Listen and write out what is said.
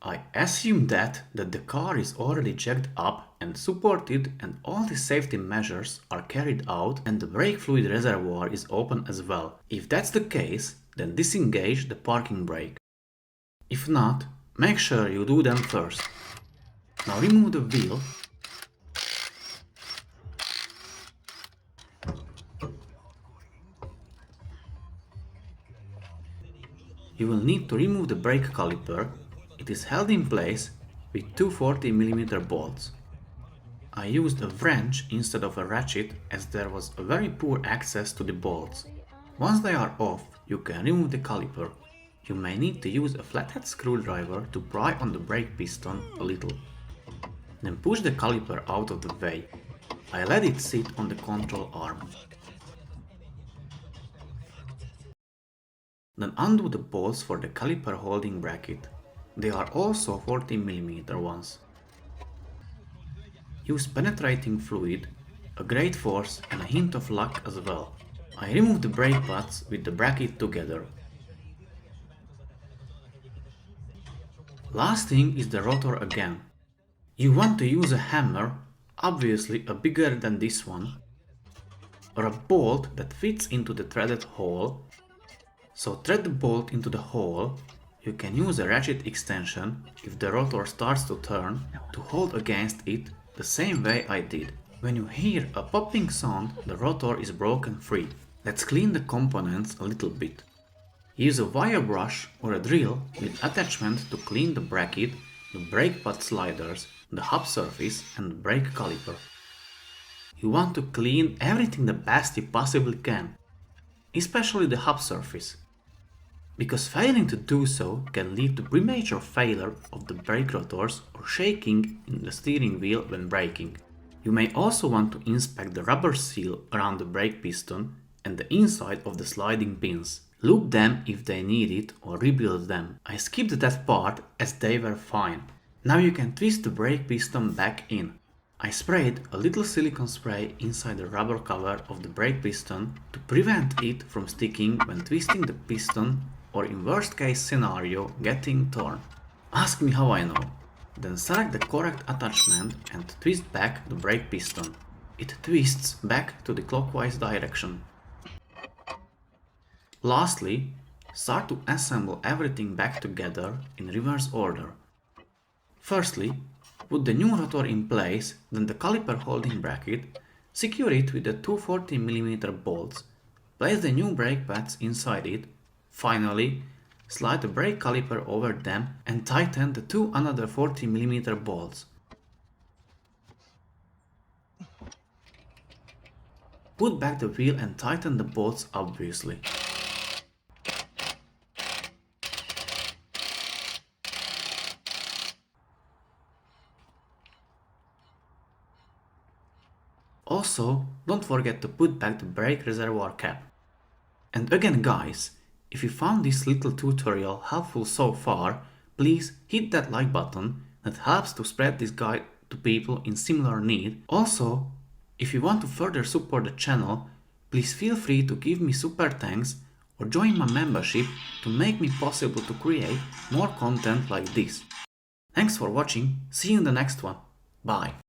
I assume that the car is already jacked up and supported and all the safety measures are carried out and the brake fluid reservoir is open as well. If that's the case, then disengage the parking brake. If not, make sure you do them first. Now remove the wheel. You will need to remove the brake caliper. It is held in place with two 40mm bolts. I used a wrench instead of a ratchet as there was a very poor access to the bolts. Once they are off, you can remove the caliper. You may need to use a flathead screwdriver to pry on the brake piston a little. Then push the caliper out of the way. I let it sit on the control arm. Then undo the bolts for the caliper holding bracket. They are also 40mm ones. Use penetrating fluid, a great force and a hint of luck as well. I remove the brake pads with the bracket together. Last thing is the rotor again. You want to use a hammer, obviously a bigger than this one, or a bolt that fits into the threaded hole. So thread the bolt into the hole. You can use a ratchet extension if the rotor starts to turn to hold against it the same way I did. When you hear a popping sound, the rotor is broken free. Let's clean the components a little bit. Use a wire brush or a drill with attachment to clean the bracket, the brake pad sliders, the hub surface and the brake caliper. You want to clean everything the best you possibly can, especially the hub surface, because failing to do so can lead to premature failure of the brake rotors or shaking in the steering wheel when braking. You may also want to inspect the rubber seal around the brake piston and the inside of the sliding pins. Loop them if they need it or rebuild them. I skipped that part as they were fine. Now you can twist the brake piston back in. I sprayed a little silicone spray inside the rubber cover of the brake piston to prevent it from sticking when twisting the piston or in worst case scenario getting torn. Ask me how I know. Then select the correct attachment and twist back the brake piston. It twists back to the clockwise direction. Lastly, start to assemble everything back together in reverse order. Firstly, put the new rotor in place, then the caliper holding bracket, secure it with the two 40mm bolts, place the new brake pads inside it. Finally, slide the brake caliper over them and tighten the two another 40mm bolts. Put back the wheel and tighten the bolts obviously. Also, don't forget to put back the brake reservoir cap. And again guys, if you found this little tutorial helpful so far, please hit that like button. That helps to spread this guide to people in similar need. Also, if you want to further support the channel, please feel free to give me super thanks or join my membership to make me possible to create more content like this. Thanks for watching, see you in the next one, bye!